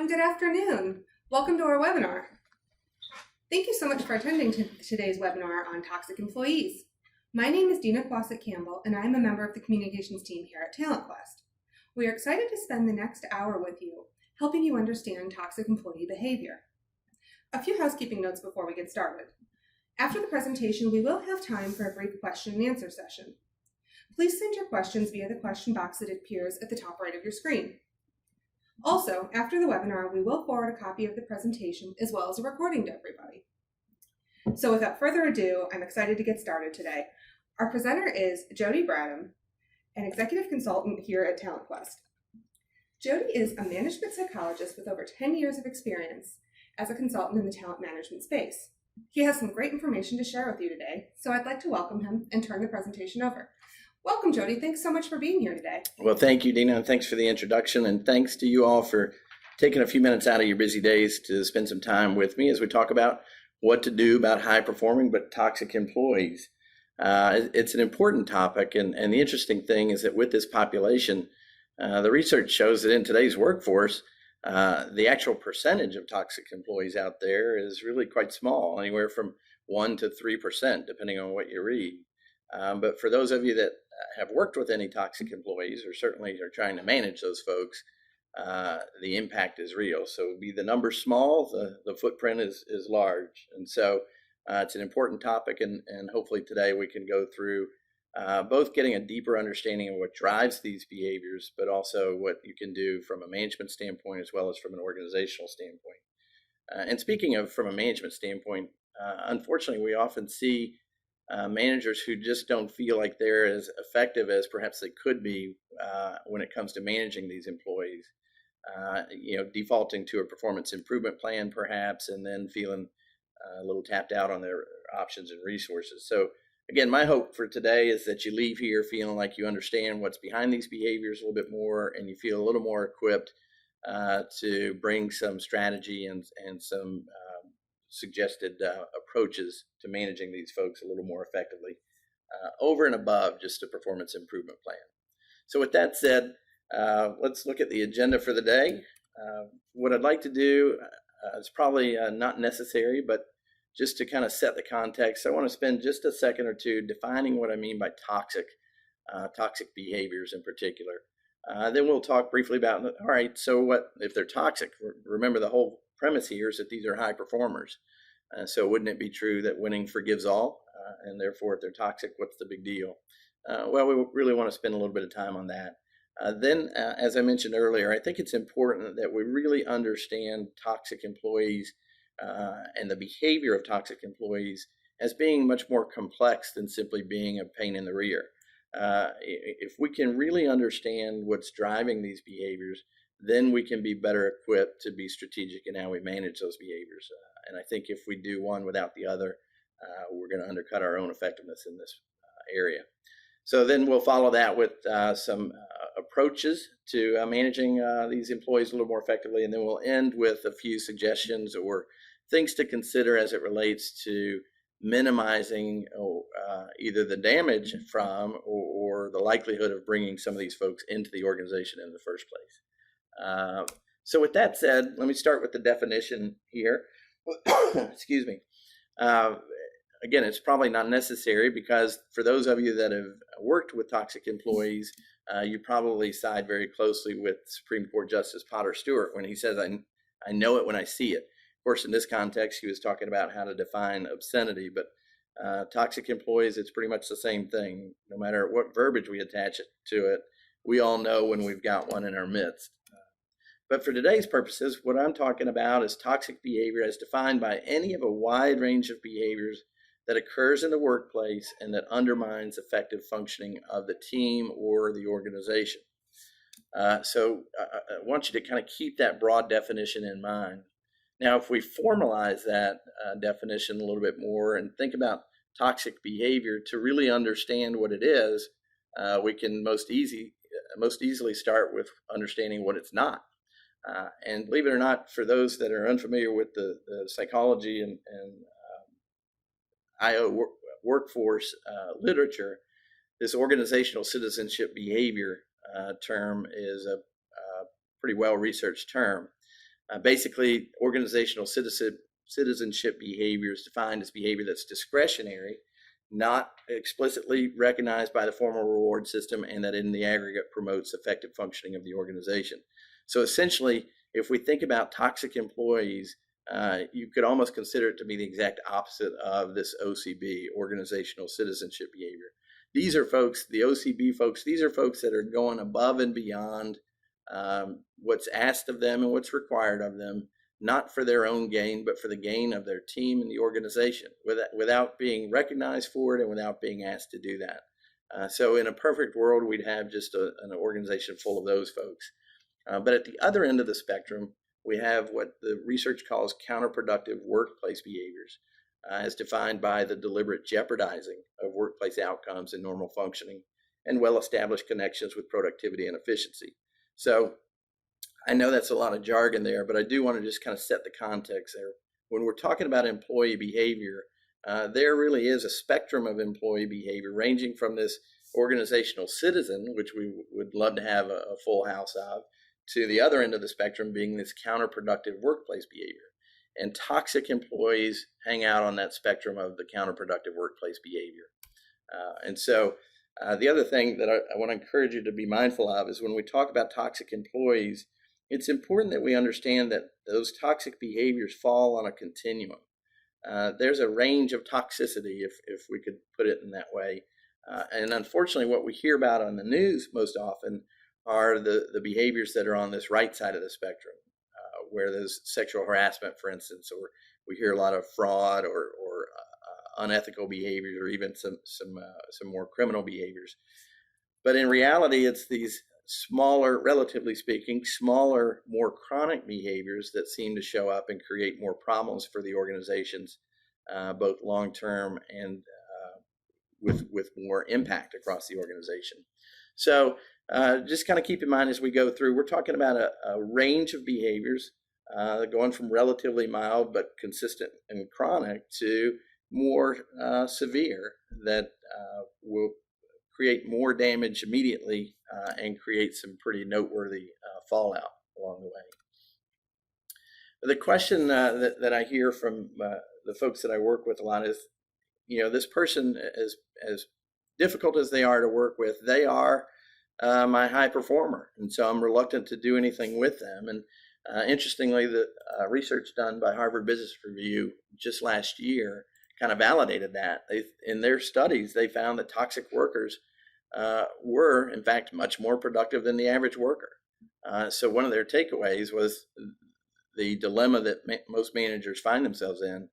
good afternoon. Welcome to our webinar. Thank you so much for attending today's webinar on toxic employees. My name is Dina Quassett-Campbell, and I'm a member of the communications team here at TalentQuest. We are excited to spend the next hour with you, helping you understand toxic employee behavior. A few housekeeping notes before we get started. After the presentation, we will have time for a brief question and answer session. Please send your questions via the question box that appears at the top right of your screen. Also, after the webinar, we will forward a copy of the presentation as well as a recording to everybody. So without further ado, I'm excited to get started today. Our presenter is Jody Bradham, an executive consultant here at TalentQuest. Jody is a management psychologist with over 10 years of experience as a consultant in the talent management space. He has some great information to share with you today, so I'd like to welcome him and turn the presentation over. Welcome, Jody. Thanks so much for being here today. Well, thank you, Dina, and thanks for the introduction, and thanks to you all for taking a few minutes out of your busy days to spend some time with me as we talk about what to do about high-performing but toxic employees. It's an important topic, and the interesting thing is that with this population, the research shows that in today's workforce, the actual percentage of toxic employees out there is really quite small, anywhere from 1 to 3%, depending on what you read. But for those of you that have worked with any toxic employees, or certainly are trying to manage those folks, the impact is real. So be the number small, the footprint is large. And so it's an important topic, and hopefully today we can go through both getting a deeper understanding of what drives these behaviors, but also what you can do from a management standpoint as well as from an organizational standpoint. And speaking of from a management standpoint, unfortunately, we often see managers who just don't feel like they're as effective as perhaps they could be when it comes to managing these employees. Defaulting to a performance improvement plan perhaps, and then feeling a little tapped out on their options and resources. So again, my hope for today is that you leave here feeling like you understand what's behind these behaviors a little bit more, and you feel a little more equipped to bring some strategy and some suggested approaches to managing these folks a little more effectively over and above just a performance improvement plan. So with that said, let's look at the agenda for the day. What I'd like to do is probably not necessary, but just to kind of set the context, I want to spend just a second or two defining what I mean by toxic behaviors in particular. Then we'll talk briefly about, all right, so what if they're toxic? Remember, the whole premise here is that these are high performers. So wouldn't it be true that winning forgives all? And therefore, if they're toxic, what's the big deal? Well, we really want to spend a little bit of time on that. Then, as I mentioned earlier, I think it's important that we really understand toxic employees and the behavior of toxic employees as being much more complex than simply being a pain in the rear. If we can really understand what's driving these behaviors, then we can be better equipped to be strategic in how we manage those behaviors. And I think if we do one without the other, we're going to undercut our own effectiveness in this area. So then we'll follow that with some approaches to managing these employees a little more effectively. And then we'll end with a few suggestions or things to consider as it relates to minimizing either the damage from or the likelihood of bringing some of these folks into the organization in the first place. So with that said, let me start with the definition here. Excuse me. Again, it's probably not necessary because for those of you that have worked with toxic employees, you probably side very closely with Supreme Court Justice Potter Stewart when he says, I know it when I see it. Of course, in this context, he was talking about how to define obscenity, but toxic employees, it's pretty much the same thing. No matter what verbiage we attach to it, we all know when we've got one in our midst. But for today's purposes, what I'm talking about is toxic behavior as defined by any of a wide range of behaviors that occurs in the workplace and that undermines effective functioning of the team or the organization. So I want you to kind of keep that broad definition in mind. Now, if we formalize that definition a little bit more and think about toxic behavior to really understand what it is, we can most easily start with understanding what it's not. And believe it or not, for those that are unfamiliar with the psychology and IO workforce literature, this organizational citizenship behavior term is a pretty well-researched term. Basically, organizational citizenship behavior is defined as behavior that's discretionary, not explicitly recognized by the formal reward system, and that in the aggregate promotes effective functioning of the organization. So essentially, if we think about toxic employees, you could almost consider it to be the exact opposite of this OCB, organizational citizenship behavior. These are folks, the OCB folks, these are folks that are going above and beyond what's asked of them and what's required of them, not for their own gain, but for the gain of their team and the organization, without being recognized for it and without being asked to do that. So in a perfect world, we'd have just an organization full of those folks. But at the other end of the spectrum, we have what the research calls counterproductive workplace behaviors, as defined by the deliberate jeopardizing of workplace outcomes and normal functioning, and well-established connections with productivity and efficiency. So I know that's a lot of jargon there, but I do want to just kind of set the context there. When we're talking about employee behavior, there really is a spectrum of employee behavior ranging from this organizational citizen, which we would love to have a full house of, to the other end of the spectrum being this counterproductive workplace behavior. And toxic employees hang out on that spectrum of the counterproductive workplace behavior. The other thing that I want to encourage you to be mindful of is when we talk about toxic employees, it's important that we understand that those toxic behaviors fall on a continuum. There's a range of toxicity, if we could put it in that way. And unfortunately, what we hear about on the news most often are the behaviors that are on this right side of the spectrum, where there's sexual harassment, for instance, or we hear a lot of fraud or unethical behaviors, or even some more criminal behaviors. But in reality, it's these smaller, relatively speaking, smaller, more chronic behaviors that seem to show up and create more problems for the organizations, both long-term and with more impact across the organization. So just kind of keep in mind as we go through, we're talking about a range of behaviors going from relatively mild but consistent and chronic to more severe that will create more damage immediately and create some pretty noteworthy fallout along the way. The question that I hear from the folks that I work with a lot is, this person, as difficult as they are to work with, they are my high performer, and so I'm reluctant to do anything with them. And interestingly, the research done by Harvard Business Review just last year kind of validated that. In their studies, they found that toxic workers were, in fact, much more productive than the average worker. So one of their takeaways was the dilemma that most managers find themselves in.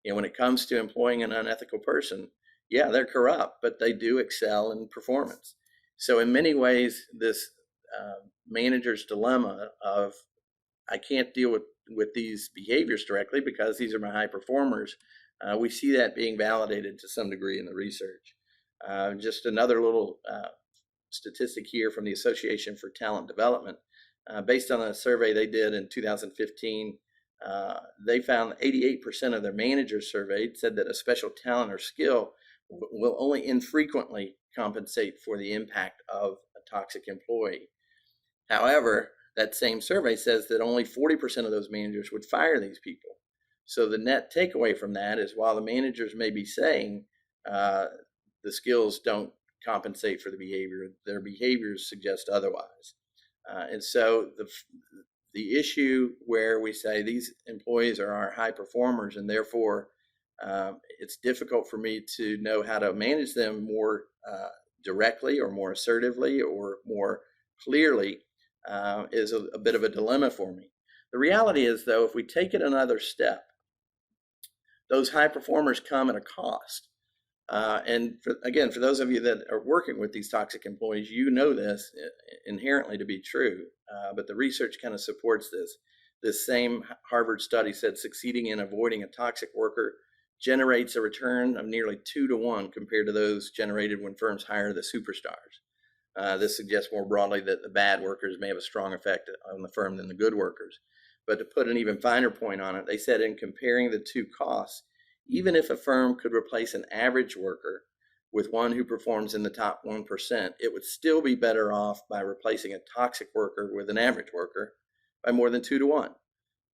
When it comes to employing an unethical person, yeah, they're corrupt, but they do excel in performance. So in many ways, this manager's dilemma of, I can't deal with these behaviors directly because these are my high performers, we see that being validated to some degree in the research. Just another little statistic here from the Association for Talent Development. Based on a survey they did in 2015, they found that 88% of their managers surveyed said that a special talent or skill will only infrequently compensate for the impact of a toxic employee. However, that same survey says that only 40% of those managers would fire these people. So the net takeaway from that is, while the managers may be saying the skills don't compensate for the behavior, their behaviors suggest otherwise. And so the issue where we say these employees are our high performers, and therefore it's difficult for me to know how to manage them more directly or more assertively or more clearly, is a bit of a dilemma for me. The reality is, though, if we take it another step, those high performers come at a cost. And for those of you that are working with these toxic employees, you know this inherently to be true, but the research kind of supports this. This same Harvard study said succeeding in avoiding a toxic worker generates a return of nearly 2 to 1 compared to those generated when firms hire the superstars. This suggests more broadly that the bad workers may have a strong effect on the firm than the good workers. But to put an even finer point on it, they said in comparing the two costs, even if a firm could replace an average worker with one who performs in the top 1%, it would still be better off by replacing a toxic worker with an average worker by more than 2 to 1.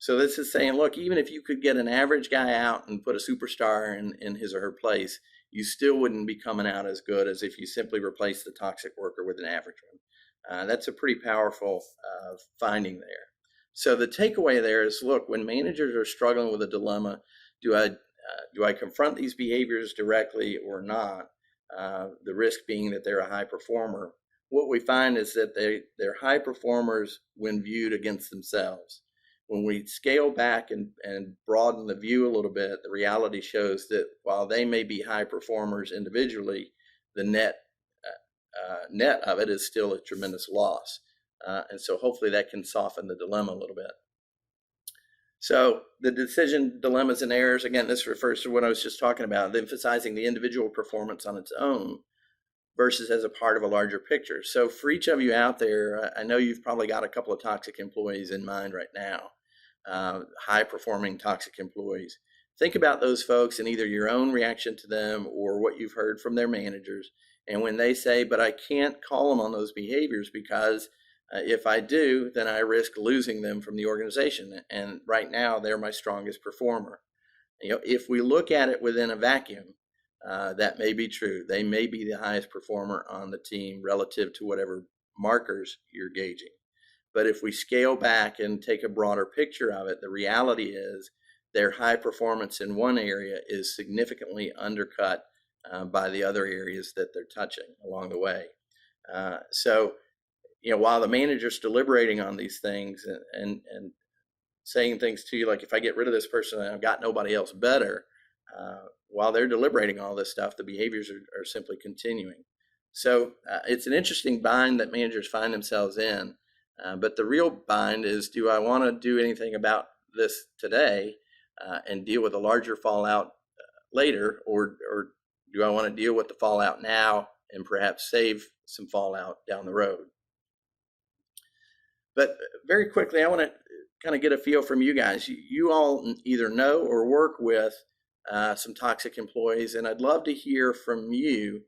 So this is saying, look, even if you could get an average guy out and put a superstar in his or her place, you still wouldn't be coming out as good as if you simply replace the toxic worker with an average one. That's a pretty powerful finding there. So the takeaway there is, look, when managers are struggling with a dilemma, do I confront these behaviors directly or not? The risk being that they're a high performer. What we find is that they're high performers when viewed against themselves. When we scale back and broaden the view a little bit, the reality shows that while they may be high performers individually, the net of it is still a tremendous loss. And so hopefully that can soften the dilemma a little bit. So the decision dilemmas and errors, again, this refers to what I was just talking about, emphasizing the individual performance on its own versus as a part of a larger picture. So for each of you out there, I know you've probably got a couple of toxic employees in mind right now, high performing toxic employees. Think about those folks and either your own reaction to them or what you've heard from their managers. And when they say, but I can't call them on those behaviors because if I do, then I risk losing them from the organization. And right now, they're my strongest performer. If we look at it within a vacuum, that may be true. They may be the highest performer on the team relative to whatever markers you're gauging. But if we scale back and take a broader picture of it, the reality is their high performance in one area is significantly undercut by the other areas that they're touching along the way. So while the manager's deliberating on these things and saying things to you like, if I get rid of this person, I've got nobody else better. While they're deliberating all this stuff, the behaviors are simply continuing. So it's an interesting bind that managers find themselves in. But the real bind is, do I want to do anything about this today and deal with a larger fallout later, or do I want to deal with the fallout now and perhaps save some fallout down the road? But very quickly, I want to kind of get a feel from you guys. You all either know or work with some toxic employees, and I'd love to hear from you,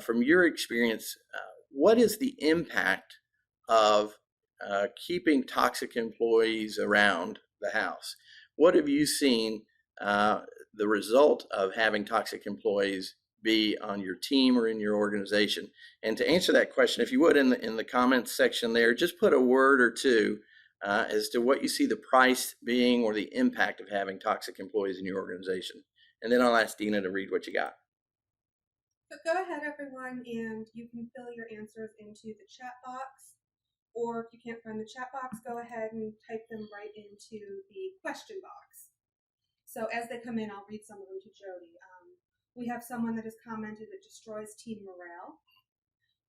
from your experience, what is the impact of keeping toxic employees around the house? What have you seen the result of having toxic employees be on your team or in your organization? And to answer that question, if you would, in the comments section there, just put a word or two as to what you see the price being or the impact of having toxic employees in your organization. And then I'll ask Dina to read what you got. So go ahead, everyone, and you can fill your answers into the chat box. Or if you can't find the chat box, go ahead and type them right into the question box. So as they come in, I'll read some of them to Jody. We have someone that has commented it destroys team morale,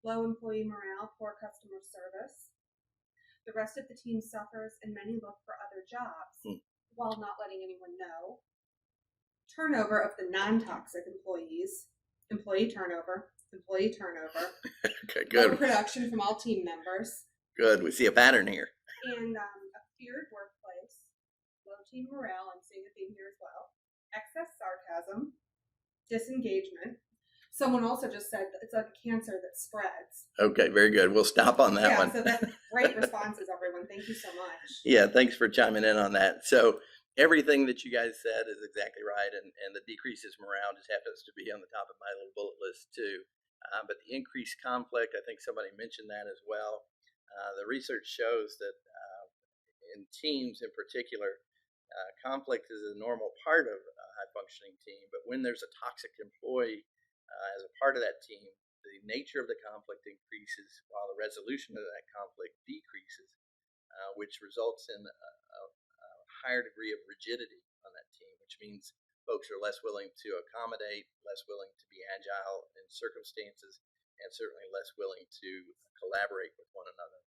low employee morale, poor customer service. The rest of the team suffers and many look for other jobs while not letting anyone know. Turnover of the non-toxic employees, employee turnover. Okay, good. Low production from all team members. Good. We see a pattern here. And a feared workplace, low team morale, I'm seeing a theme here as well. Excess sarcasm, disengagement. Someone also just said that it's like a cancer that spreads. Okay, very good. We'll stop on that one. Yeah, so that's great responses, everyone. Thank you so much. Yeah, thanks for chiming in on that. So everything that you guys said is exactly right, and the decreases morale just happens to be on the top of my little bullet list too. But the increased conflict, I think somebody mentioned that as well. The research shows that in teams in particular, conflict is a normal part of a high-functioning team, but when there's a toxic employee as a part of that team, the nature of the conflict increases while the resolution of that conflict decreases, which results in a higher degree of rigidity on that team, which means folks are less willing to accommodate, less willing to be agile in circumstances, and certainly less willing to collaborate with one another.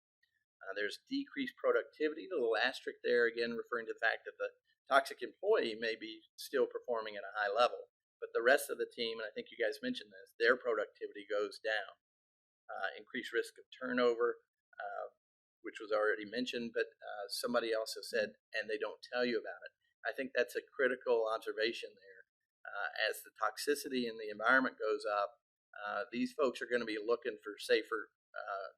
There's decreased productivity, the little asterisk there, again, referring to the fact that the toxic employee may be still performing at a high level, but the rest of the team, and I think you guys mentioned this, their productivity goes down. Increased risk of turnover, which was already mentioned, but somebody also said, and they don't tell you about it. I think that's a critical observation there. As the toxicity in the environment goes up, these folks are going to be looking for safer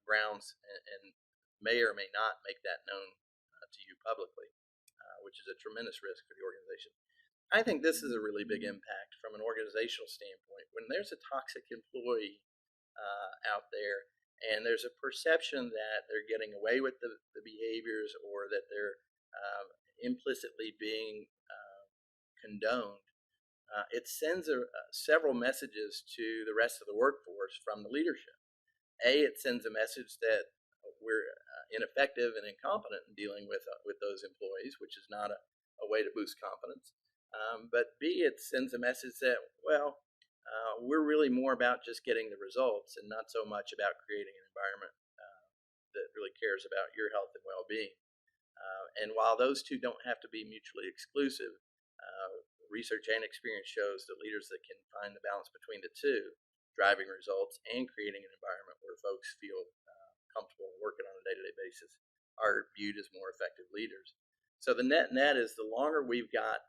grounds and may or may not make that known to you publicly. which is a tremendous risk for the organization. I think this is a really big impact from an organizational standpoint. When there's a toxic employee out there, and there's a perception that they're getting away with the behaviors, or that they're implicitly being condoned, it sends several messages to the rest of the workforce from the leadership. It sends a message that we're ineffective and incompetent in dealing with those employees, which is not a way to boost confidence. But B, it sends a message that, well, we're really more about just getting the results and not so much about creating an environment that really cares about your health and well-being. And while those two don't have to be mutually exclusive, research and experience shows that leaders that can find the balance between the two, driving results and creating an environment where folks feel comfortable working on a day-to-day basis, are viewed as more effective leaders. So the net is, the longer we've got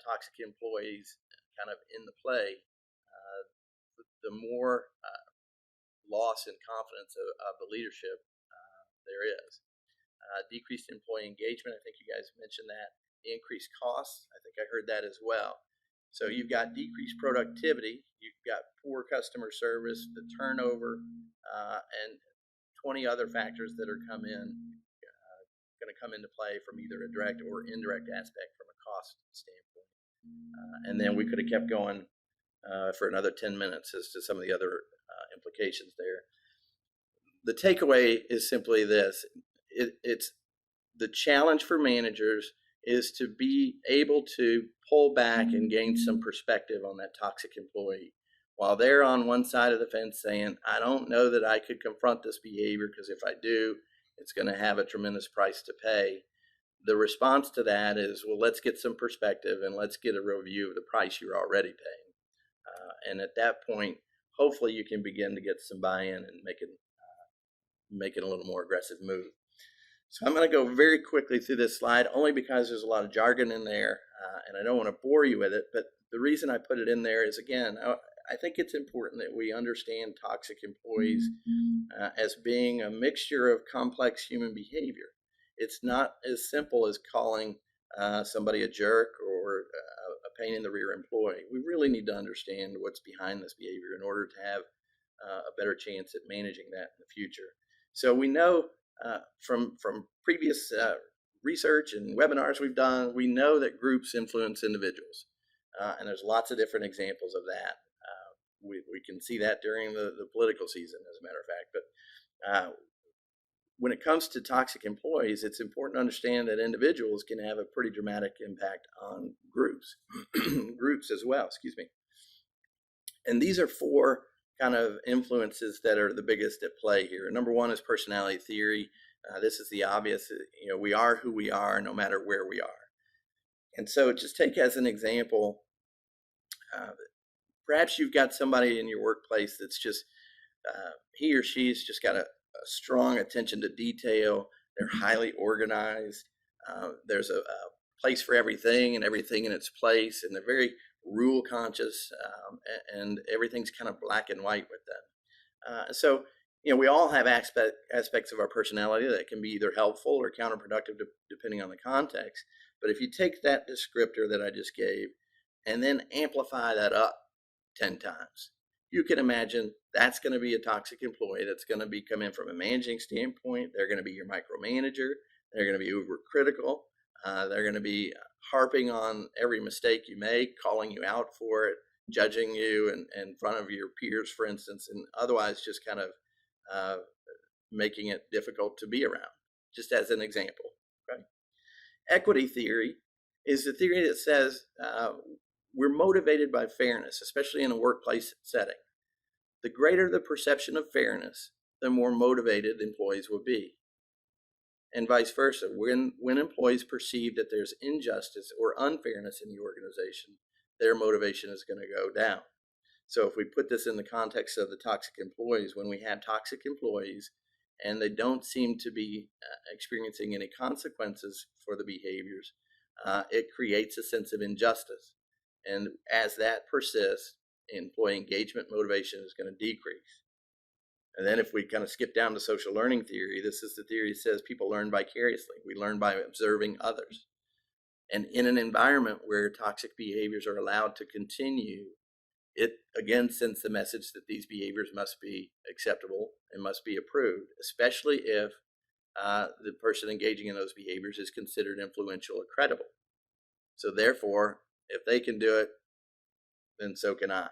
toxic employees kind of in the play, the more loss in confidence of the leadership there is. Decreased employee engagement, I think you guys mentioned that. Increased costs, I think I heard that as well. So you've got decreased productivity, you've got poor customer service, the turnover, and 20 other factors that are going to come into play from either a direct or indirect aspect from a cost standpoint. And then we could have kept going for another 10 minutes as to some of the other implications there. The takeaway is simply this. It's the challenge for managers is to be able to pull back and gain some perspective on that toxic employee. While they're on one side of the fence saying, I don't know that I could confront this behavior, because if I do, it's going to have a tremendous price to pay. The response to that is, well, let's get some perspective and let's get a review of the price you're already paying. And at that point, hopefully you can begin to get some buy-in and make it a little more aggressive move. So I'm going to go very quickly through this slide, only because there's a lot of jargon in there, and I don't want to bore you with it. But the reason I put it in there is, again, I think it's important that we understand toxic employees as being a mixture of complex human behavior. It's not as simple as calling somebody a jerk or a pain in the rear employee. We really need to understand what's behind this behavior in order to have a better chance at managing that in the future. So we know from previous research and webinars we've done, we know that groups influence individuals. And there's lots of different examples of that. We can see that during the political season, as a matter of fact. But when it comes to toxic employees, it's important to understand that individuals can have a pretty dramatic impact on groups, groups as well, excuse me. And these are four kind of influences that are the biggest at play here. Number one is personality theory. This is the obvious, we are who we are no matter where we are. And so just take as an example, perhaps you've got somebody in your workplace that's just, he or she's just got a strong attention to detail. They're highly organized. There's a place for everything and everything in its place, and they're very rule conscious, and everything's kind of black and white with them. So we all have aspects of our personality that can be either helpful or counterproductive depending on the context. But if you take that descriptor that I just gave and then amplify that up 10 times, you can imagine that's going to be a toxic employee that's going to be coming from a managing standpoint. They're going to be your micromanager. They're going to be overcritical. They're going to be harping on every mistake you make, calling you out for it, judging you in front of your peers, for instance, and otherwise just kind of making it difficult to be around, just as an example. Okay? Equity theory is the theory that says we're motivated by fairness, especially in a workplace setting. The greater the perception of fairness, the more motivated employees will be. And vice versa. When employees perceive that there's injustice or unfairness in the organization, their motivation is going to go down. So if we put this in the context of the toxic employees, when we have toxic employees and they don't seem to be experiencing any consequences for the behaviors, it creates a sense of injustice. And as that persists, employee engagement motivation is going to decrease. And then if we kind of skip down to social learning theory, this is the theory that says people learn vicariously. We learn by observing others. And in an environment where toxic behaviors are allowed to continue, it again sends the message that these behaviors must be acceptable and must be approved, especially if the person engaging in those behaviors is considered influential or credible. So therefore, if they can do it, then so can I.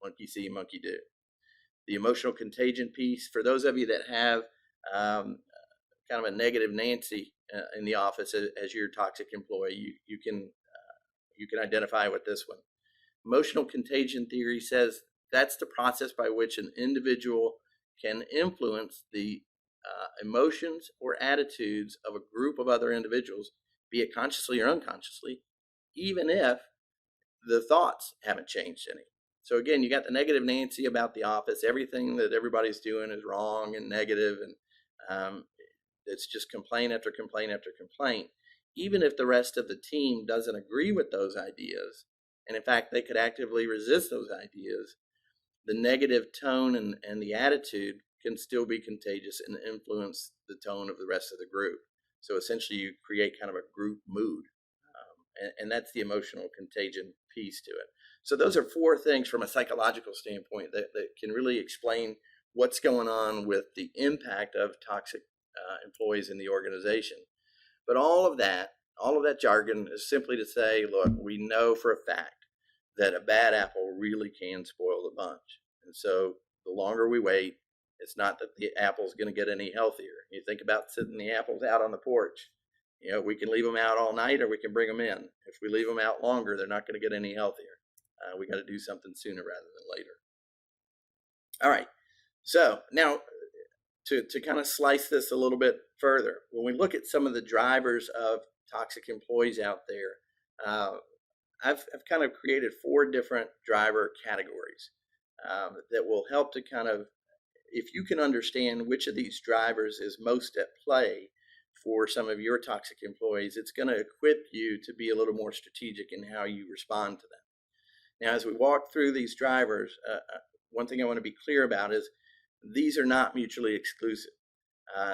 Monkey see, monkey do. The emotional contagion piece, for those of you that have kind of a negative Nancy in the office as your toxic employee, you can identify with this one. Emotional contagion theory says that's the process by which an individual can influence the emotions or attitudes of a group of other individuals, be it consciously or unconsciously, even if the thoughts haven't changed any. So again, you got the negative Nancy about the office. Everything that everybody's doing is wrong and negative, and it's just complaint after complaint after complaint. Even if the rest of the team doesn't agree with those ideas, and in fact, they could actively resist those ideas, the negative tone and the attitude can still be contagious and influence the tone of the rest of the group. So essentially, you create kind of a group mood. And that's the emotional contagion piece to it. So those are 4 things from a psychological standpoint that can really explain what's going on with the impact of toxic employees in the organization. But all of that jargon is simply to say, look, we know for a fact that a bad apple really can spoil the bunch. And so the longer we wait, it's not that the apple's going to get any healthier. You think about sitting the apples out on the porch. We can leave them out all night or we can bring them in. If we leave them out longer, they're not going to get any healthier. We got to do something sooner rather than later. All right. So now to kind of slice this a little bit further, when we look at some of the drivers of toxic employees out there, I've kind of created 4 different driver categories that will help to kind of, if you can understand which of these drivers is most at play for some of your toxic employees, it's going to equip you to be a little more strategic in how you respond to them. Now, as we walk through these drivers, one thing I want to be clear about is these are not mutually exclusive.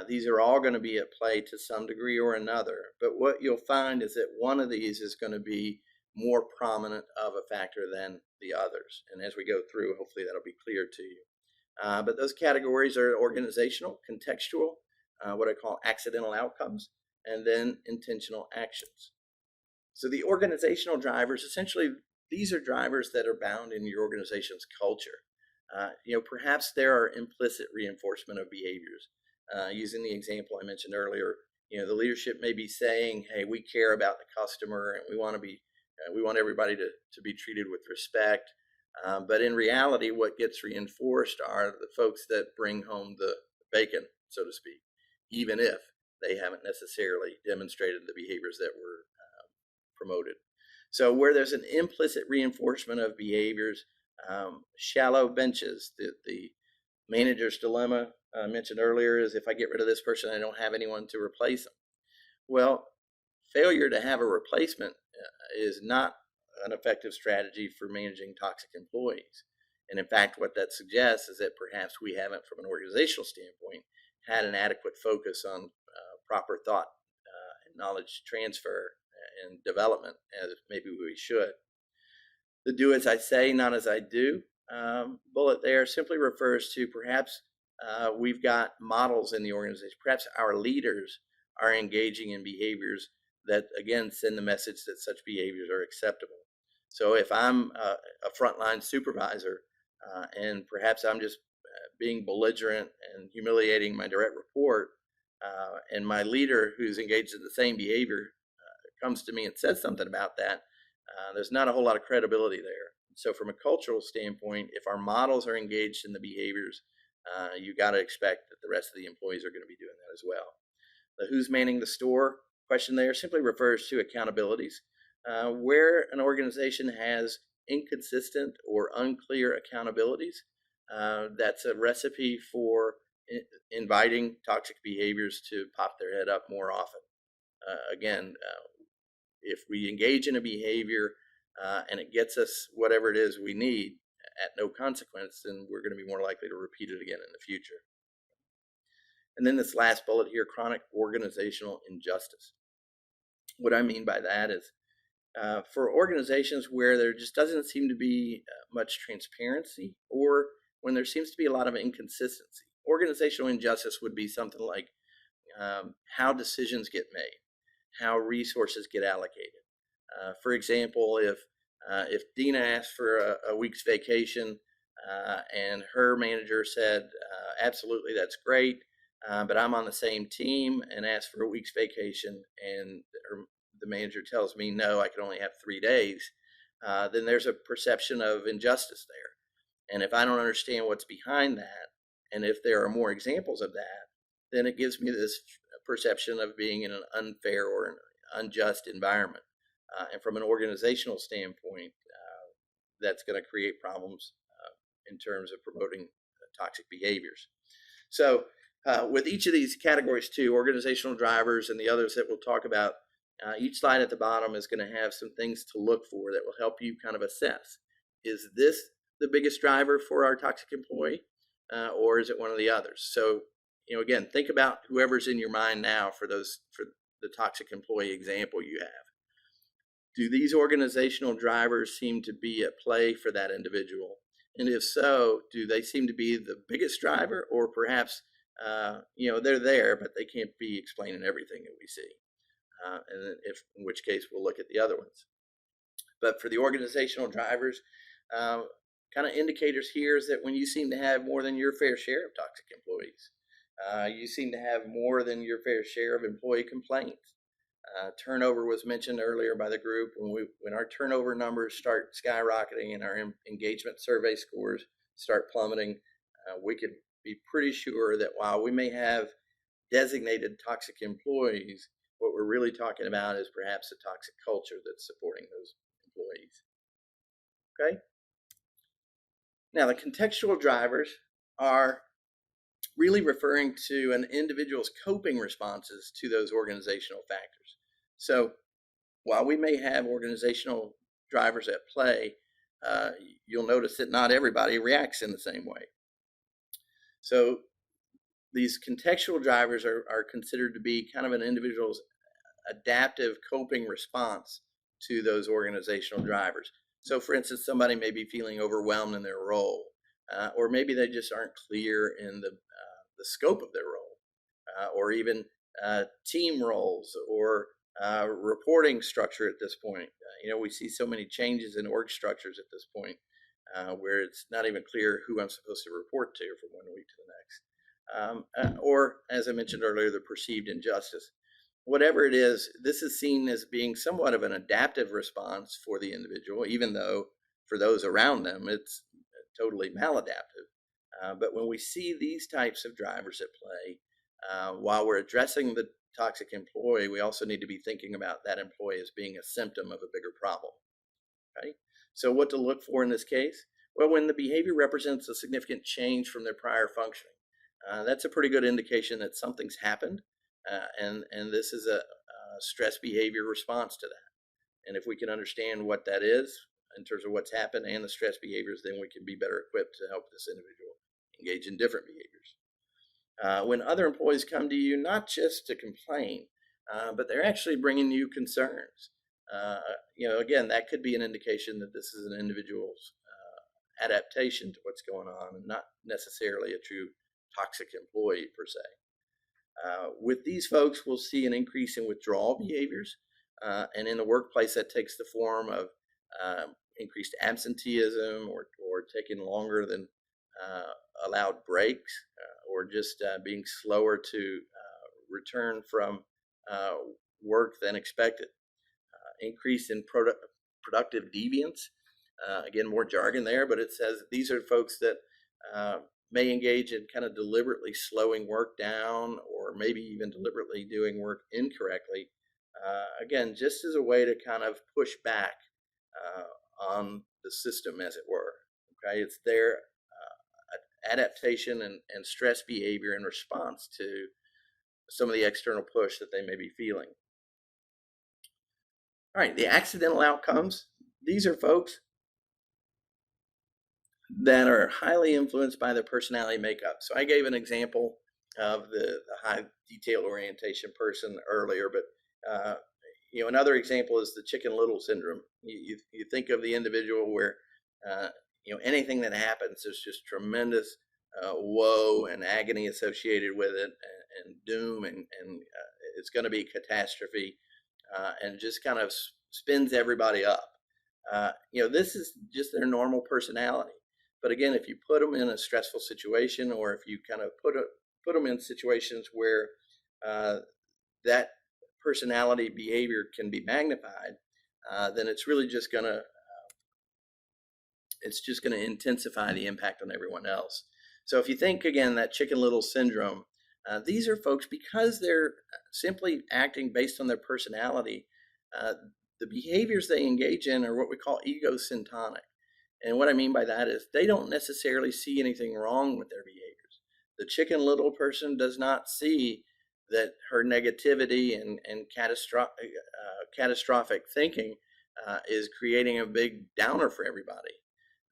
These are all going to be at play to some degree or another. But what you'll find is that one of these is going to be more prominent of a factor than the others. And as we go through, hopefully that'll be clear to you. But those categories are organizational, contextual, what I call accidental outcomes, and then intentional actions. So the organizational drivers, essentially, these are drivers that are bound in your organization's culture. Perhaps there are implicit reinforcement of behaviors. Using the example I mentioned earlier, the leadership may be saying, "Hey, we care about the customer, and we want everybody to be treated with respect." But in reality, what gets reinforced are the folks that bring home the bacon, so to speak, even if they haven't necessarily demonstrated the behaviors that were promoted. So where there's an implicit reinforcement of behaviors, shallow benches, the manager's dilemma I mentioned earlier is, if I get rid of this person, I don't have anyone to replace them. Well, failure to have a replacement is not an effective strategy for managing toxic employees. And in fact, what that suggests is that perhaps we haven't, from an organizational standpoint, had an adequate focus on proper thought and knowledge transfer and development as maybe we should. The do as I say, not as I do bullet there simply refers to perhaps we've got models in the organization. Perhaps our leaders are engaging in behaviors that, again, send the message that such behaviors are acceptable. So if I'm a frontline supervisor and perhaps I'm just being belligerent and humiliating my direct report, and my leader who's engaged in the same behavior comes to me and says something about that, there's not a whole lot of credibility there. So from a cultural standpoint, if our models are engaged in the behaviors, you got to expect that the rest of the employees are going to be doing that as well. The who's manning the store question there simply refers to accountabilities. Where an organization has inconsistent or unclear accountabilities, that's a recipe for inviting toxic behaviors to pop their head up more often. Again, if we engage in a behavior and it gets us whatever it is we need at no consequence, then we're going to be more likely to repeat it again in the future. And then this last bullet here, chronic organizational injustice. What I mean by that is For organizations where there just doesn't seem to be much transparency, or when there seems to be a lot of inconsistency. Organizational injustice would be something like how decisions get made, how resources get allocated. For example, if Dina asked for a week's vacation and her manager said, absolutely, that's great, but I'm on the same team, and asked for a week's vacation, and the manager tells me, no, I can only have 3 days, then there's a perception of injustice there. And if I don't understand what's behind that, and if there are more examples of that, then it gives me this perception of being in an unfair or an unjust environment. And from an organizational standpoint, that's going to create problems in terms of promoting toxic behaviors. So with each of these categories too, organizational drivers and the others that we'll talk about, each slide at the bottom is going to have some things to look for that will help you kind of assess, is this the biggest driver for our toxic employee, or is it one of the others? So, again, think about whoever's in your mind now for the toxic employee example you have. Do these organizational drivers seem to be at play for that individual? And if so, do they seem to be the biggest driver, or perhaps, they're there, but they can't be explaining everything that we see? And in which case we'll look at the other ones. But for the organizational drivers, kind of indicators here is that when you seem to have more than your fair share of toxic employees, you seem to have more than your fair share of employee complaints. Turnover was mentioned earlier by the group. When our turnover numbers start skyrocketing and our engagement survey scores start plummeting, we could be pretty sure that while we may have designated toxic employees, what we're really talking about is perhaps a toxic culture that's supporting those employees. Okay? Now, the contextual drivers are really referring to an individual's coping responses to those organizational factors. So while we may have organizational drivers at play, you'll notice that not everybody reacts in the same way. So these contextual drivers are considered to be kind of an individual's adaptive coping response to those organizational drivers. So for instance, somebody may be feeling overwhelmed in their role, or maybe they just aren't clear in the scope of their role, or even team roles or reporting structure at this point. We see so many changes in org structures at this point where it's not even clear who I'm supposed to report to from one week to the next. Or, as I mentioned earlier, the perceived injustice. Whatever it is, this is seen as being somewhat of an adaptive response for the individual, even though for those around them, it's totally maladaptive. But when we see these types of drivers at play, while we're addressing the toxic employee, we also need to be thinking about that employee as being a symptom of a bigger problem. Okay? So what to look for in this case? Well, when the behavior represents a significant change from their prior functioning, that's a pretty good indication that something's happened. And this is a stress behavior response to that. And if we can understand what that is in terms of what's happened and the stress behaviors, then we can be better equipped to help this individual engage in different behaviors. When other employees come to you, not just to complain, but they're actually bringing you concerns. Again, that could be an indication that this is an individual's adaptation to what's going on, and not necessarily a true toxic employee per se. With these folks, we'll see an increase in withdrawal behaviors, and in the workplace that takes the form of increased absenteeism or taking longer than allowed breaks, or just being slower to return from work than expected. Increase in productive deviance. Again, more jargon there, but it says these are folks that may engage in kind of deliberately slowing work down, or maybe even deliberately doing work incorrectly. Again, just as a way to kind of push back on the system, as it were. Okay, it's their adaptation and stress behavior in response to some of the external push that they may be feeling. All right, the accidental outcomes. These are folks that are highly influenced by their personality makeup. So I gave an example of the high detail orientation person earlier, but Another example is the Chicken Little syndrome. You think of the individual where, anything that happens, there's just tremendous woe and agony associated with it, and doom, and it's going to be catastrophe, and just kind of spins everybody up. This is just their normal personality. But again, if you put them in a stressful situation, or if you kind of put them in situations where that personality behavior can be magnified, then it's really just going to intensify the impact on everyone else. So if you think again, that Chicken Little syndrome, these are folks, because they're simply acting based on their personality, the behaviors they engage in are what we call egocentric. And what I mean by that is they don't necessarily see anything wrong with their behaviors. The Chicken Little person does not see that her negativity and catastrophic thinking is creating a big downer for everybody.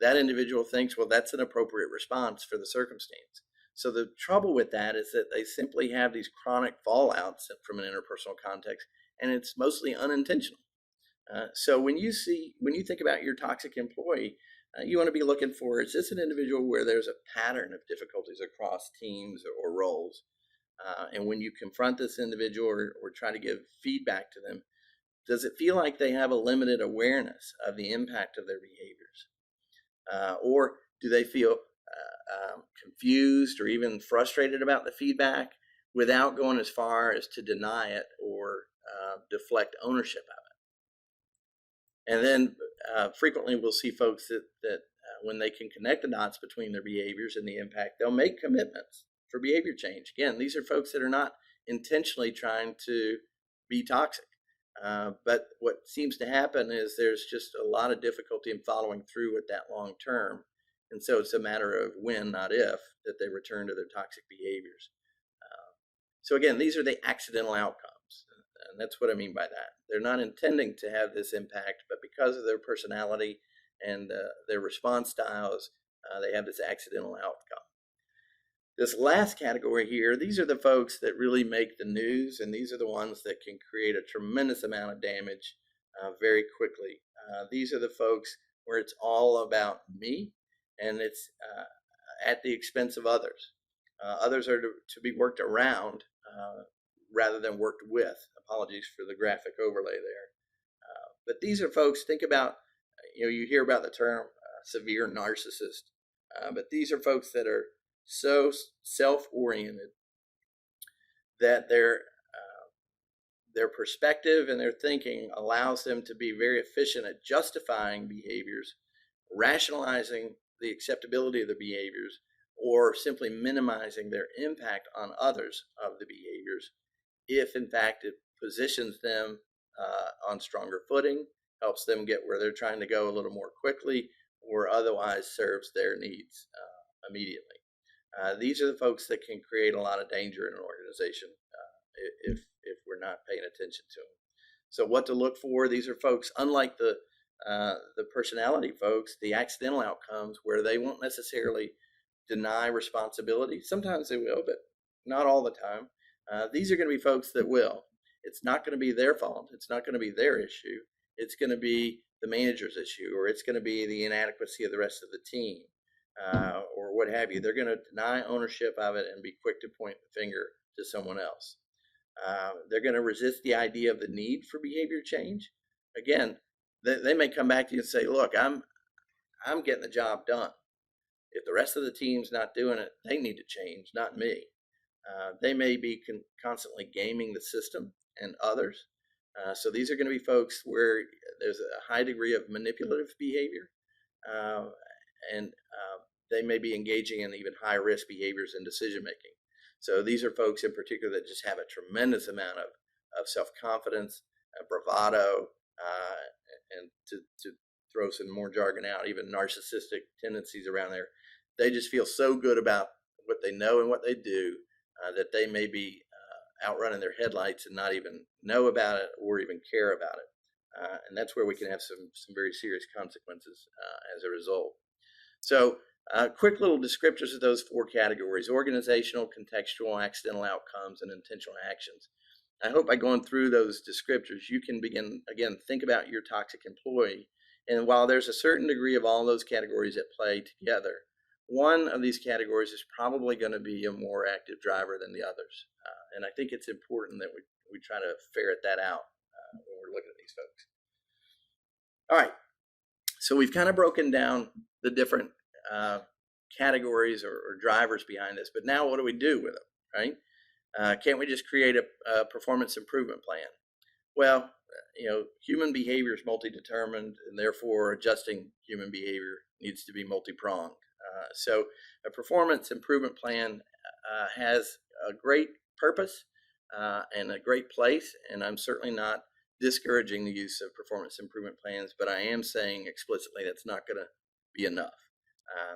That individual thinks, well, that's an appropriate response for the circumstance. So the trouble with that is that they simply have these chronic fallouts from an interpersonal context, and it's mostly unintentional. So when you think about your toxic employee, you want to be looking for, is this an individual where there's a pattern of difficulties across teams or roles? And when you confront this individual or try to give feedback to them, does it feel like they have a limited awareness of the impact of their behaviors? Or do they feel confused or even frustrated about the feedback without going as far as to deny it or deflect ownership of it? And then frequently we'll see folks that when they can connect the dots between their behaviors and the impact, they'll make commitments for behavior change. Again, these are folks that are not intentionally trying to be toxic. But what seems to happen is there's just a lot of difficulty in following through with that long term. And so it's a matter of when, not if, that they return to their toxic behaviors. So again, these are the accidental outcomes. And that's what I mean by that. They're not intending to have this impact, but because of their personality and their response styles, they have this accidental outcome. This last category here, these are the folks that really make the news, and these are the ones that can create a tremendous amount of damage very quickly. These are the folks where it's all about me, and it's at the expense of others. Others are to be worked around rather than worked with. Apologies for the graphic overlay there. But these are folks, think about, you hear about the term severe narcissist, but these are folks that are so self-oriented that their perspective and their thinking allows them to be very efficient at justifying behaviors, rationalizing the acceptability of the behaviors, or simply minimizing their impact on others of the behaviors, if in fact it positions them on stronger footing, helps them get where they're trying to go a little more quickly, or otherwise serves their needs immediately. These are the folks that can create a lot of danger in an organization if we're not paying attention to them. So what to look for? These are folks, unlike the personality folks, the accidental outcomes, where they won't necessarily deny responsibility. Sometimes they will, but not all the time. These are going to be folks that will. It's not going to be their fault. It's not going to be their issue. It's going to be the manager's issue, or it's going to be the inadequacy of the rest of the team, or what have you. They're going to deny ownership of it and be quick to point the finger to someone else. They're going to resist the idea of the need for behavior change. Again, they may come back to you and say, look, I'm getting the job done. If the rest of the team's not doing it, they need to change, not me. They may be constantly gaming the system and others. So these are going to be folks where there's a high degree of manipulative behavior, and they may be engaging in even high risk behaviors in decision making. So these are folks in particular that just have a tremendous amount of self-confidence, bravado, and to throw some more jargon out, even narcissistic tendencies around there. They just feel so good about what they know and what they do that they may be outrunning their headlights and not even know about it or even care about it. And that's where we can have some very serious consequences as a result. So quick little descriptors of those four categories: organizational, contextual, accidental outcomes, and intentional actions. I hope by going through those descriptors, you can begin, again, think about your toxic employee. And while there's a certain degree of all those categories at play together, one of these categories is probably going to be a more active driver than the others. And I think it's important that we try to ferret that out when we're looking at these folks. All right. So we've kind of broken down the different categories or drivers behind this, but now what do we do with them, right? Can't we just create a performance improvement plan? Well, human behavior is multi-determined, and therefore adjusting human behavior needs to be multi-pronged. So a performance improvement plan has a great purpose and a great place, and I'm certainly not discouraging the use of performance improvement plans, but I am saying explicitly that's not going to be enough.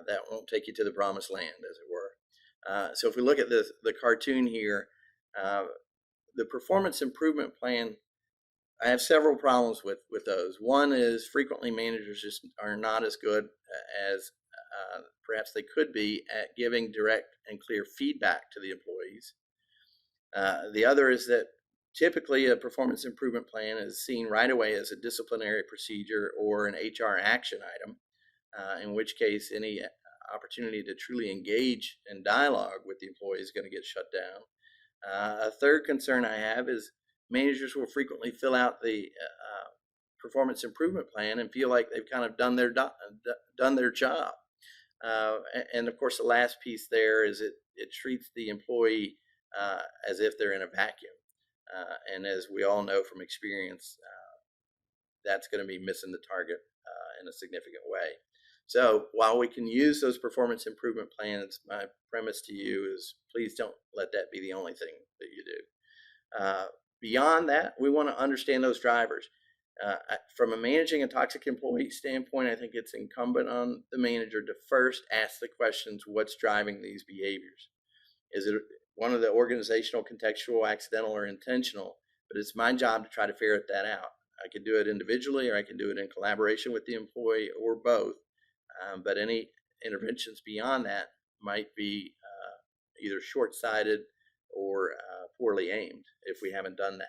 That won't take you to the promised land, as it were. So if we look at the cartoon here, the performance improvement plan, I have several problems with those. One is frequently managers just are not as good as perhaps they could be at giving direct and clear feedback to the employees. The other is that typically a performance improvement plan is seen right away as a disciplinary procedure or an HR action item, in which case any opportunity to truly engage in dialogue with the employee is going to get shut down. A third concern I have is managers will frequently fill out the performance improvement plan and feel like they've kind of done their job. And of course, the last piece there is it treats the employee as if they're in a vacuum. And as we all know from experience, that's going to be missing the target in a significant way. So while we can use those performance improvement plans, my premise to you is please don't let that be the only thing that you do. Beyond that, we want to understand those drivers. From a managing a toxic employee standpoint, I think it's incumbent on the manager to first ask the questions, what's driving these behaviors? Is it one of the organizational, contextual, accidental, or intentional? But it's my job to try to ferret that out. I can do it individually, or I can do it in collaboration with the employee, or both. But any interventions beyond that might be either short-sighted or poorly aimed if we haven't done that.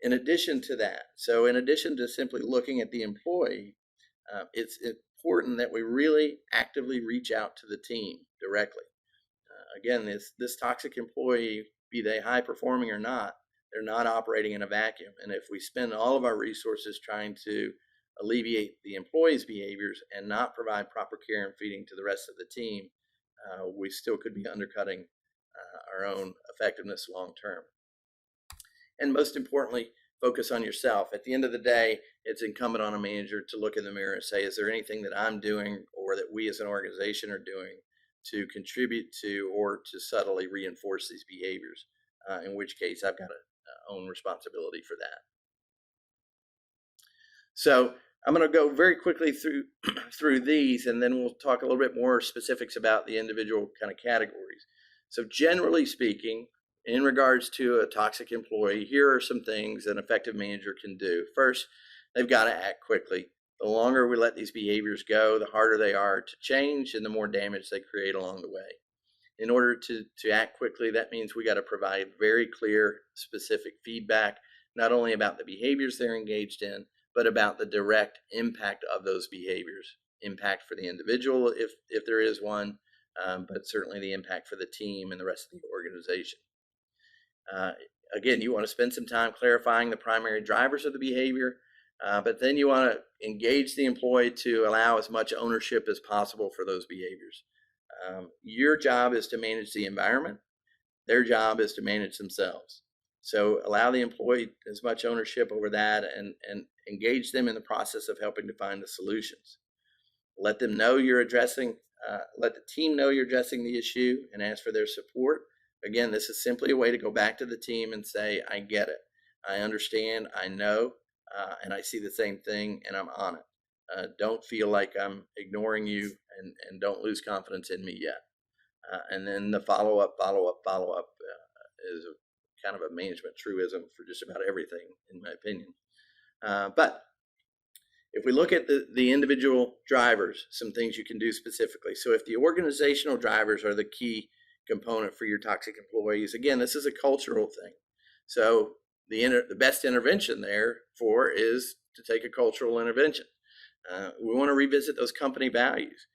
In addition to that, so in addition to simply looking at the employee, it's important that we really actively reach out to the team directly. Again, this toxic employee, be they high performing or not, they're not operating in a vacuum. And if we spend all of our resources trying to alleviate the employee's behaviors and not provide proper care and feeding to the rest of the team, we still could be undercutting our own effectiveness long term. And most importantly, focus on yourself. At the end of the day, it's incumbent on a manager to look in the mirror and say, is there anything that I'm doing or that we as an organization are doing to contribute to or to subtly reinforce these behaviors, in which case I've got to own responsibility for that. So I'm going to go very quickly through these, and then we'll talk a little bit more specifics about the individual kind of categories. So generally speaking, in regards to a toxic employee, here are some things an effective manager can do. First, they've got to act quickly. The longer we let these behaviors go, the harder they are to change and the more damage they create along the way. In order to act quickly, that means we got to provide very clear, specific feedback, not only about the behaviors they're engaged in, but about the direct impact of those behaviors. Impact for the individual, if there is one, but certainly the impact for the team and the rest of the organization. Again, you want to spend some time clarifying the primary drivers of the behavior, but then you want to engage the employee to allow as much ownership as possible for those behaviors. Your job is to manage the environment. Their job is to manage themselves. So allow the employee as much ownership over that and engage them in the process of helping to find the solutions. Let them know you're addressing, let the team know you're addressing the issue and ask for their support. Again, this is simply a way to go back to the team and say, I get it. I understand, I know, and I see the same thing, and I'm on it. Don't feel like I'm ignoring you, and don't lose confidence in me yet. And then the follow-up is kind of a management truism for just about everything, in my opinion. But if we look at the individual drivers, some things you can do specifically. So if the organizational drivers are the key component for your toxic employees, again, this is a cultural thing. So the best intervention therefore is to take a cultural intervention. We want to revisit those company values.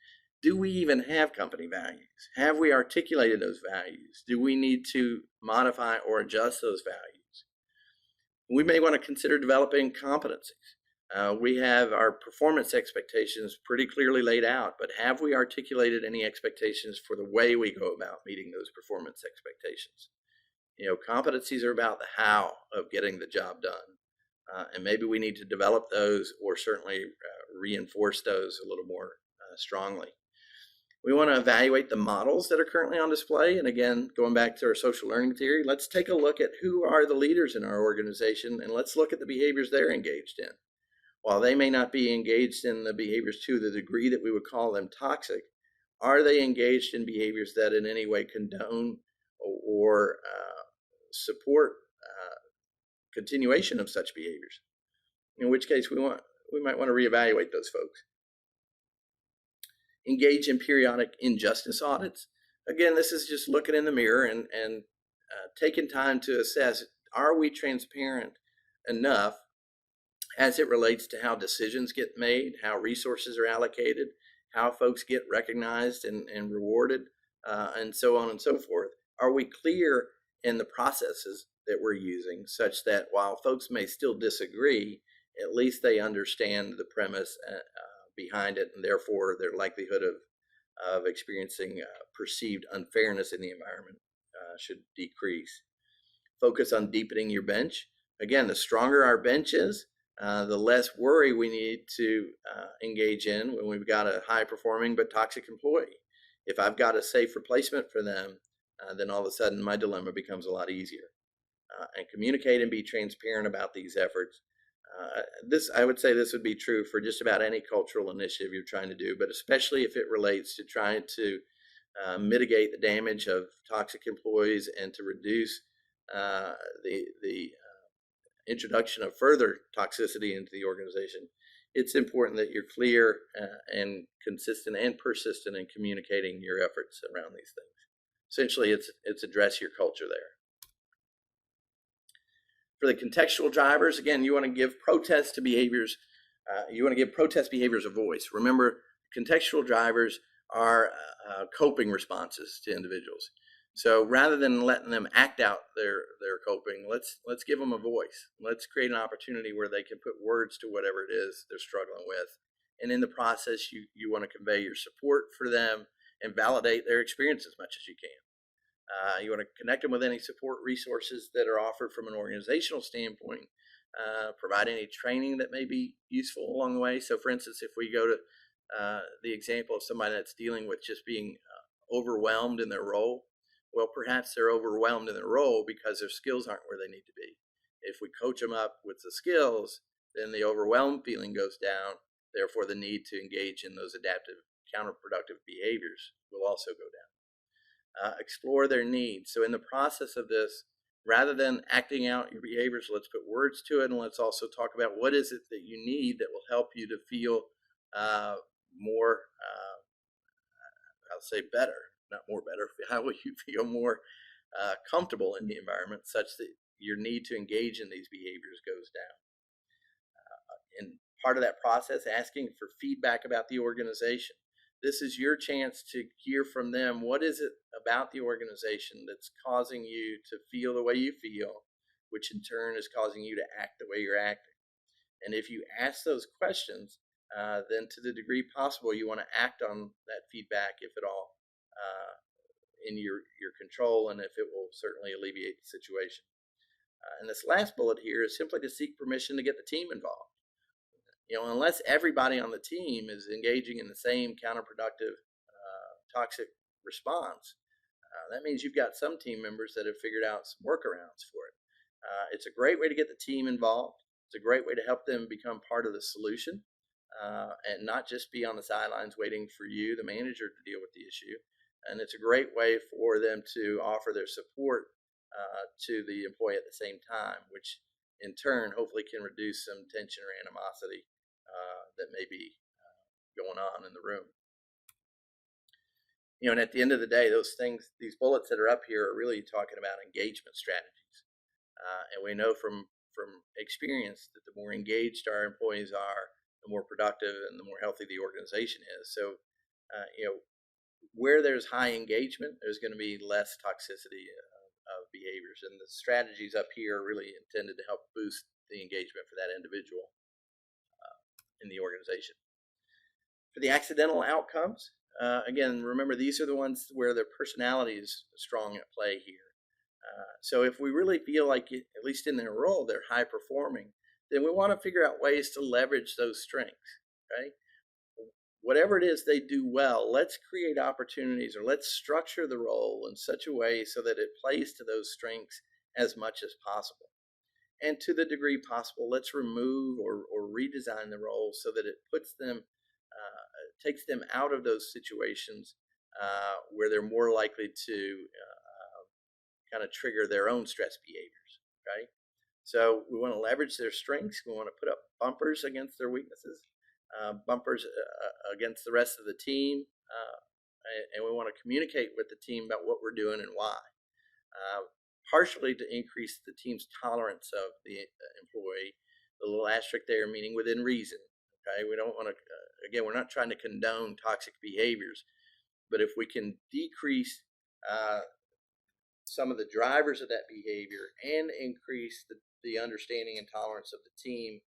Do we even have company values? Have we articulated those values? Do we need to modify or adjust those values? We may want to consider developing competencies. We have our performance expectations pretty clearly laid out, but have we articulated any expectations for the way we go about meeting those performance expectations? Competencies are about the how of getting the job done. And maybe we need to develop those or certainly reinforce those a little more strongly. We want to evaluate the models that are currently on display. And again, going back to our social learning theory, let's take a look at who are the leaders in our organization and let's look at the behaviors they're engaged in. While they may not be engaged in the behaviors to the degree that we would call them toxic, are they engaged in behaviors that in any way condone or support continuation of such behaviors? In which case we might want to reevaluate those folks. Engage in periodic injustice audits. Again, this is just looking in the mirror and taking time to assess, are we transparent enough as it relates to how decisions get made, how resources are allocated, how folks get recognized and rewarded, and so on and so forth. Are we clear in the processes that we're using such that while folks may still disagree, at least they understand the premise behind it, and therefore their likelihood of experiencing perceived unfairness in the environment should decrease. Focus on deepening your bench. Again, the stronger our bench is, the less worry we need to engage in when we've got a high-performing but toxic employee. If I've got a safe replacement for them, then all of a sudden my dilemma becomes a lot easier. And communicate and be transparent about these efforts. I would say this would be true for just about any cultural initiative you're trying to do, but especially if it relates to trying to mitigate the damage of toxic employees and to reduce the introduction of further toxicity into the organization. It's important that you're clear and consistent and persistent in communicating your efforts around these things. Essentially, it's address your culture there. For the contextual drivers, again, you want to give protest behaviors a voice. Remember, contextual drivers are coping responses to individuals. So rather than letting them act out their coping, let's give them a voice. Let's create an opportunity where they can put words to whatever it is they're struggling with. And in the process, you want to convey your support for them and validate their experience as much as you can. You want to connect them with any support resources that are offered from an organizational standpoint, provide any training that may be useful along the way. So for instance, if we go to the example of somebody that's dealing with just being overwhelmed in their role, well, perhaps they're overwhelmed in their role because their skills aren't where they need to be. If we coach them up with the skills, then the overwhelmed feeling goes down. Therefore, the need to engage in those adaptive, counterproductive behaviors will also go down. Explore their needs. So in the process of this, rather than acting out your behaviors, let's put words to it, and let's also talk about what is it that you need that will help you to feel more, I'll say better, not more better. How will you feel more comfortable in the environment such that your need to engage in these behaviors goes down? And part of that process, asking for feedback about the organization. This is your chance to hear from them. What is it about the organization that's causing you to feel the way you feel, which in turn is causing you to act the way you're acting? And if you ask those questions, then to the degree possible, you want to act on that feedback, if at all, in your control, and if it will certainly alleviate the situation. And this last bullet here is simply to seek permission to get the team involved. Unless everybody on the team is engaging in the same counterproductive, toxic response, that means you've got some team members that have figured out some workarounds for it. It's a great way to get the team involved. It's a great way to help them become part of the solution and not just be on the sidelines waiting for you, the manager, to deal with the issue. And it's a great way for them to offer their support to the employee at the same time, which in turn hopefully can reduce some tension or animosity that may be going on in the room. And at the end of the day, those things, these bullets that are up here are really talking about engagement strategies. And we know from experience that the more engaged our employees are, the more productive and the more healthy the organization is. So, where there's high engagement, there's going to be less toxicity of behaviors. And the strategies up here are really intended to help boost the engagement for that individual in the organization. For the accidental outcomes, again, remember these are the ones where their personality is strong at play here. So if we really feel like, at least in their role, they're high performing, then we want to figure out ways to leverage those strengths, right? Whatever it is they do well, let's create opportunities, or let's structure the role in such a way so that it plays to those strengths as much as possible. And to the degree possible, let's remove or redesign the role so that it puts them, takes them out of those situations where they're more likely to kind of trigger their own stress behaviors, right? So we want to leverage their strengths. We want to put up bumpers against their weaknesses, bumpers against the rest of the team, and we want to communicate with the team about what we're doing and why. Partially to increase the team's tolerance of the employee. The little asterisk there meaning within reason. Okay, we don't want to, again, we're not trying to condone toxic behaviors, but if we can decrease some of the drivers of that behavior and increase the understanding and tolerance of the team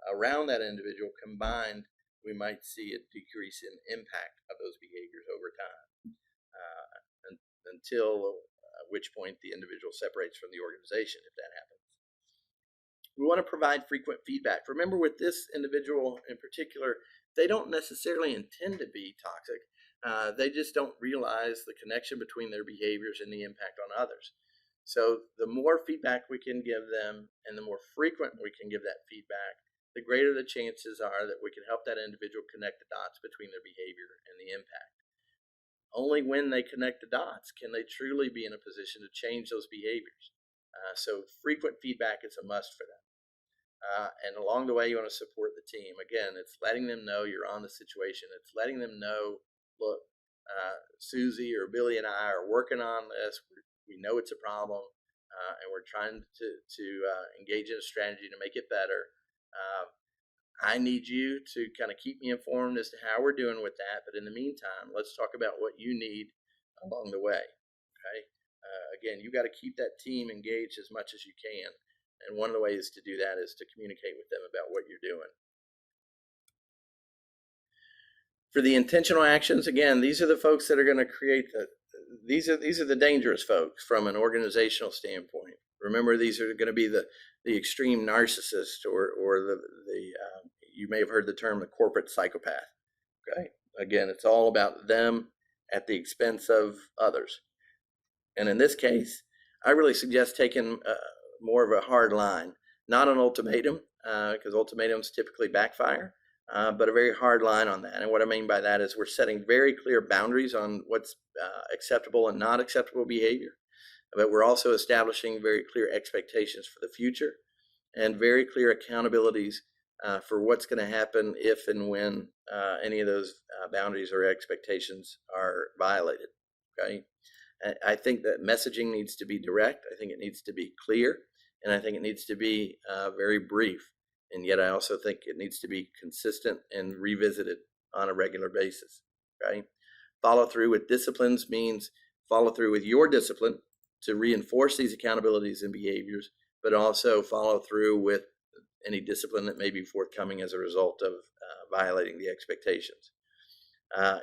around that individual combined, we might see a decrease in impact of those behaviors over time until which point the individual separates from the organization, if that happens. We want to provide frequent feedback. Remember, with this individual in particular, they don't necessarily intend to be toxic. They just don't realize the connection between their behaviors and the impact on others. So the more feedback we can give them and the more frequent we can give that feedback, the greater the chances are that we can help that individual connect the dots between their behavior and the impact. Only when they connect the dots can they truly be in a position to change those behaviors. So frequent feedback is a must for them. And along the way, you want to support the team. Again, it's letting them know you're on the situation. It's letting them know, look, Susie or Billy and I are working on this. We know it's a problem, and we're trying to engage in a strategy to make it better. I need you to kind of keep me informed as to how we're doing with that. But in the meantime, let's talk about what you need along the way. Okay. Again, you got to keep that team engaged as much as you can. And one of the ways to do that is to communicate with them about what you're doing. For the intentional actions, again, these are the folks that are going to create these are the dangerous folks from an organizational standpoint. Remember, these are going to be the extreme narcissist or you may have heard the term the corporate psychopath. Okay, again, it's all about them at the expense of others. And in this case, I really suggest taking more of a hard line, not an ultimatum, because ultimatums typically backfire, but a very hard line on that. And what I mean by that is we're setting very clear boundaries on what's acceptable and not acceptable behavior, but we're also establishing very clear expectations for the future and very clear accountabilities for what's going to happen if and when any of those boundaries or expectations are violated. Okay, I think that messaging needs to be direct. I think it needs to be clear, and I think it needs to be very brief. And yet I also think it needs to be consistent and revisited on a regular basis. Okay, follow through with disciplines means follow through with your discipline to reinforce these accountabilities and behaviors, but also follow through with any discipline that may be forthcoming as a result of violating the expectations.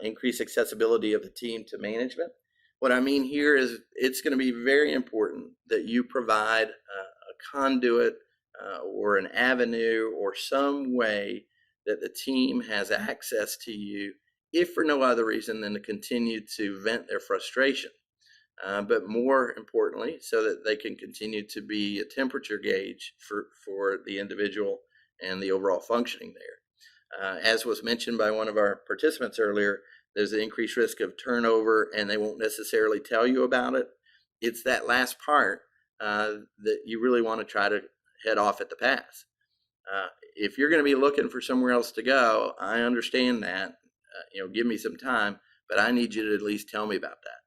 Increase accessibility of the team to management. What I mean here is it's going to be very important that you provide a conduit or an avenue or some way that the team has access to you, if for no other reason than to continue to vent their frustration. But more importantly, so that they can continue to be a temperature gauge for the individual and the overall functioning there. As was mentioned by one of our participants earlier, there's an increased risk of turnover and they won't necessarily tell you about it. It's that last part that you really want to try to head off at the pass. If you're going to be looking for somewhere else to go, I understand that, give me some time, but I need you to at least tell me about that.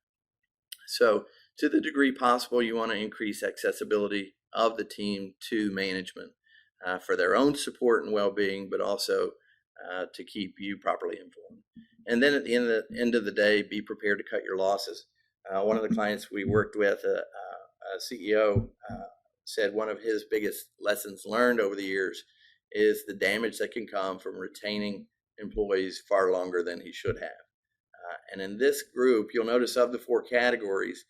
So to the degree possible, you want to increase accessibility of the team to management for their own support and well-being, but also to keep you properly informed. And then at the end of the day, be prepared to cut your losses. One of the clients we worked with, a CEO, said one of his biggest lessons learned over the years is the damage that can come from retaining employees far longer than he should have. And in this group, you'll notice of the 4 categories,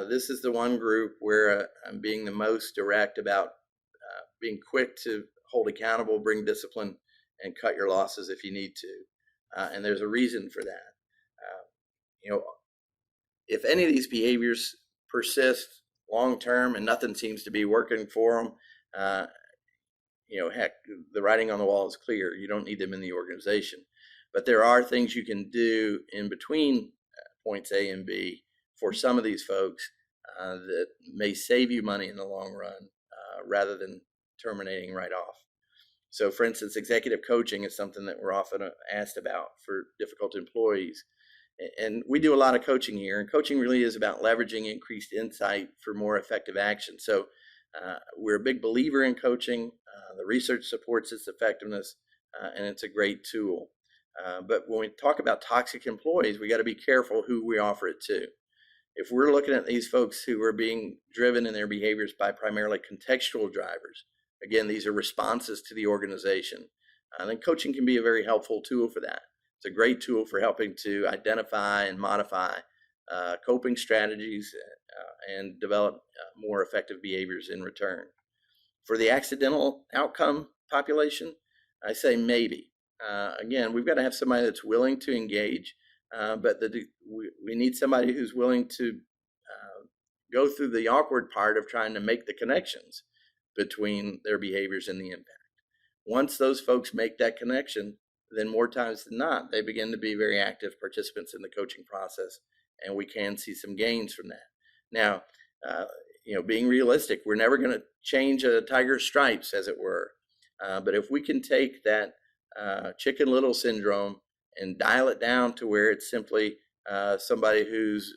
this is the one group where I'm being the most direct about being quick to hold accountable, bring discipline, and cut your losses if you need to. And there's a reason for that. If any of these behaviors persist long term and nothing seems to be working for them, heck, the writing on the wall is clear. You don't need them in the organization. But there are things you can do in between points A and B for some of these folks that may save you money in the long run rather than terminating right off. So, for instance, executive coaching is something that we're often asked about for difficult employees. And we do a lot of coaching here, and coaching really is about leveraging increased insight for more effective action. So we're a big believer in coaching. The research supports its effectiveness, and it's a great tool. But when we talk about toxic employees, we got to be careful who we offer it to. If we're looking at these folks who are being driven in their behaviors by primarily contextual drivers, again, these are responses to the organization, then coaching can be a very helpful tool for that. It's a great tool for helping to identify and modify coping strategies and develop more effective behaviors in return. For the accidental outcome population, I say maybe. Again, we've got to have somebody that's willing to engage, but we need somebody who's willing to go through the awkward part of trying to make the connections between their behaviors and the impact. Once those folks make that connection, then more times than not, they begin to be very active participants in the coaching process, and we can see some gains from that. Now, being realistic, we're never going to change a tiger's stripes, as it were. But if we can take that Chicken Little syndrome and dial it down to where it's simply somebody who's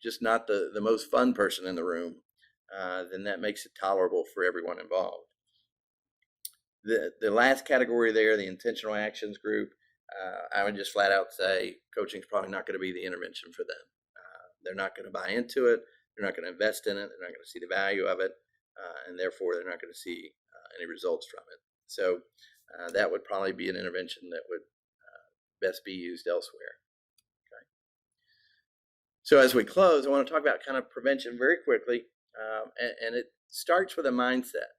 just not the most fun person in the room, then that makes it tolerable for everyone involved. The last category there, the intentional actions group, I would just flat out say coaching is probably not going to be the intervention for them. They're not going to buy into it. They're not going to invest in it. They're not going to see the value of it. And therefore, they're not going to see any results from it. So that would probably be an intervention that would best be used elsewhere. Okay. So as we close, I want to talk about kind of prevention very quickly. And it starts with a mindset.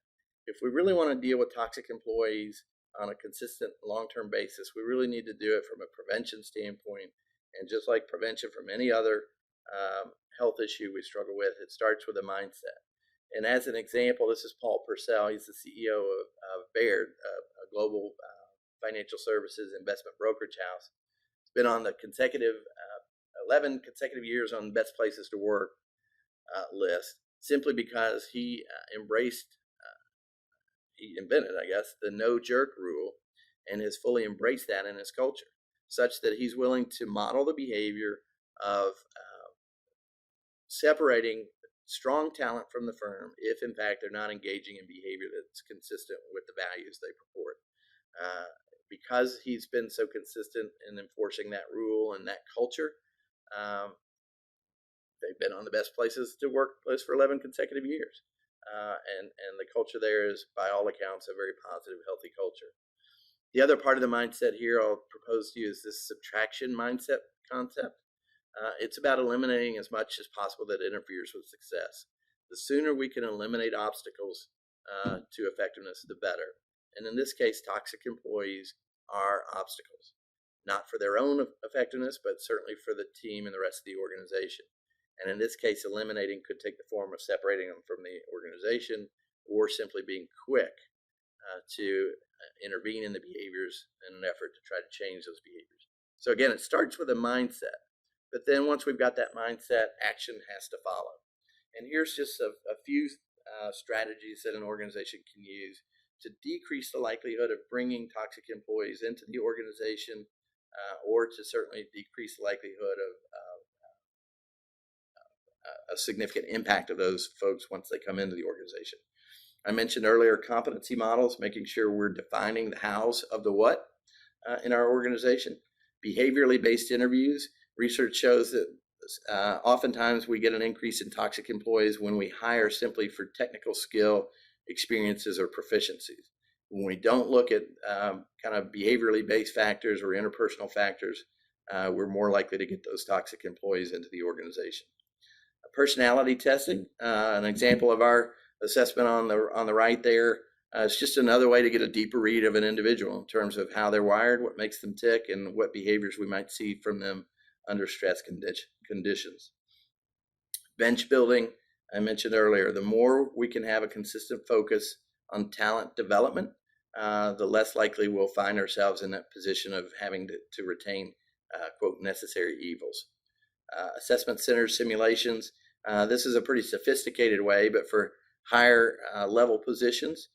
If we really want to deal with toxic employees on a consistent long-term basis, we really need to do it from a prevention standpoint. And just like prevention from any other health issue we struggle with, it starts with a mindset. And as an example, this is Paul Purcell. He's the CEO of Baird, a global financial services investment brokerage house. He's been on the 11 consecutive years on best places to work list, simply because he invented, I guess, the no jerk rule, and has fully embraced that in his culture, such that he's willing to model the behavior of separating strong talent from the firm if, in fact, they're not engaging in behavior that's consistent with the values they purport. Because he's been so consistent in enforcing that rule and that culture, they've been on the best places to work list for 11 consecutive years. And the culture there is, by all accounts, a very positive, healthy culture. The other part of the mindset here I'll propose to you is this subtraction mindset concept. It's about eliminating as much as possible that interferes with success. The sooner we can eliminate obstacles to effectiveness, the better. And in this case, toxic employees are obstacles, not for their own effectiveness, but certainly for the team and the rest of the organization. And in this case, eliminating could take the form of separating them from the organization, or simply being quick to intervene in the behaviors in an effort to try to change those behaviors. So again, it starts with a mindset. But then once we've got that mindset, action has to follow. And here's just a few strategies that an organization can use to decrease the likelihood of bringing toxic employees into the organization, or to certainly decrease the likelihood of a significant impact of those folks once they come into the organization. I mentioned earlier competency models, making sure we're defining the hows of the what in our organization. Behaviorally based interviews. Research shows that oftentimes we get an increase in toxic employees when we hire simply for technical skill, experiences, or proficiencies. When we don't look at kind of behaviorally based factors or interpersonal factors, we're more likely to get those toxic employees into the organization. Personality testing, an example of our assessment on the right there. It's just another way to get a deeper read of an individual in terms of how they're wired, what makes them tick, and what behaviors we might see from them under stress conditions. Bench building, I mentioned earlier, the more we can have a consistent focus on talent development, the less likely we'll find ourselves in that position of having to retain, quote, necessary evils. Assessment center simulations. This is a pretty sophisticated way, but for higher level positions,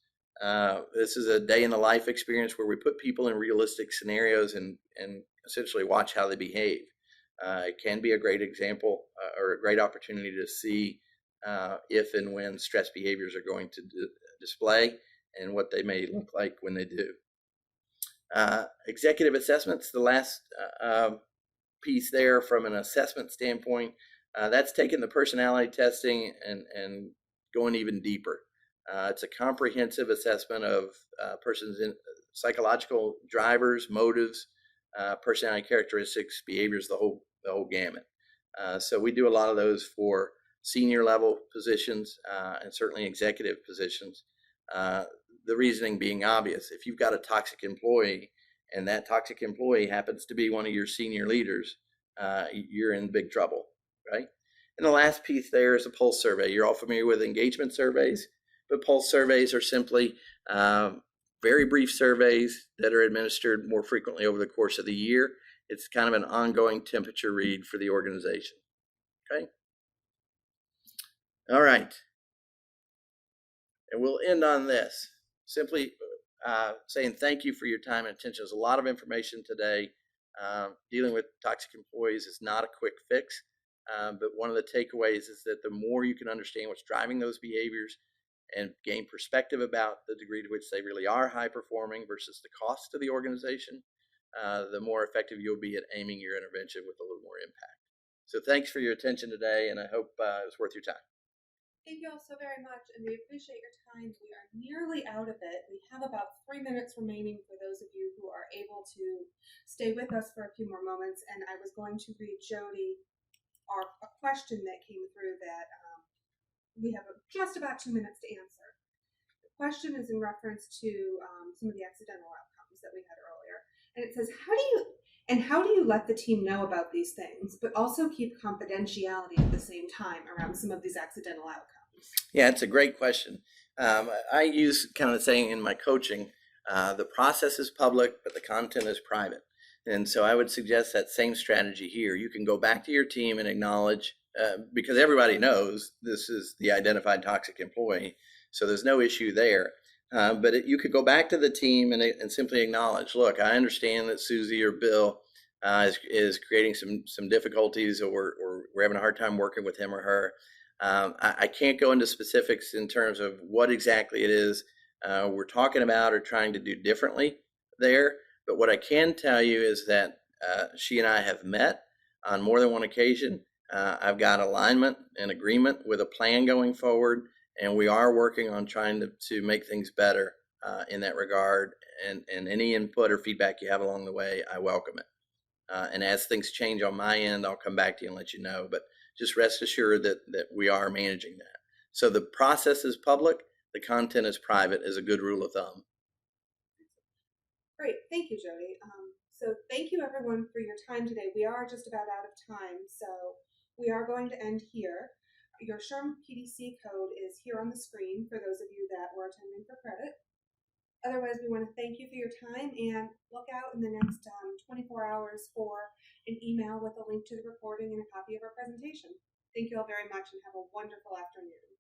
this is a day in the life experience where we put people in realistic scenarios and essentially watch how they behave. It can be a great example or a great opportunity to see if and when stress behaviors are going to display and what they may look like when they do. Executive assessments, the last piece there from an assessment standpoint, that's taking the personality testing and going even deeper. It's a comprehensive assessment of person's psychological drivers, motives, personality characteristics, behaviors, the whole gamut. So we do a lot of those for senior level positions and certainly executive positions. The reasoning being obvious. If you've got a toxic employee and that toxic employee happens to be one of your senior leaders, you're in big trouble, right? And the last piece there is a pulse survey. You're all familiar with engagement surveys, but pulse surveys are simply very brief surveys that are administered more frequently over the course of the year. It's kind of an ongoing temperature read for the organization, okay? All right. And we'll end on this. Simply saying thank you for your time and attention. There's a lot of information today. Dealing with toxic employees is not a quick fix, but one of the takeaways is that the more you can understand what's driving those behaviors and gain perspective about the degree to which they really are high performing versus the cost to the organization, the more effective you'll be at aiming your intervention with a little more impact. So thanks for your attention today, and I hope it was worth your time. Thank you all so very much, and we appreciate your time. We are nearly out of it. We have about 3 minutes remaining for those of you who are able to stay with us for a few more moments, and I was going to read Jody a question that came through that we have just about 2 minutes to answer. The question is in reference to some of the accidental outcomes that we had earlier, and it says, how do you let the team know about these things, but also keep confidentiality at the same time around some of these accidental outcomes? Yeah, it's a great question. I use kind of the saying in my coaching, the process is public, but the content is private. And so I would suggest that same strategy here. You can go back to your team and acknowledge, because everybody knows this is the identified toxic employee, so there's no issue there. But you could go back to the team and simply acknowledge, look, I understand that Susie or Bill is creating some difficulties, or we're having a hard time working with him or her. I can't go into specifics in terms of what exactly it is we're talking about or trying to do differently there. But what I can tell you is that she and I have met on more than one occasion. I've got alignment and agreement with a plan going forward, and we are working on trying to make things better in that regard. And any input or feedback you have along the way, I welcome it. And as things change on my end, I'll come back to you and let you know. But just rest assured that we are managing that. So the process is public, the content is private, is a good rule of thumb. Great, thank you, Jody. So thank you everyone for your time today. We are just about out of time, so we are going to end here. Your SHRM PDC code is here on the screen for those of you that were attending for credit. Otherwise, we want to thank you for your time and look out in the next 24 hours for an email with a link to the recording and a copy of our presentation. Thank you all very much and have a wonderful afternoon.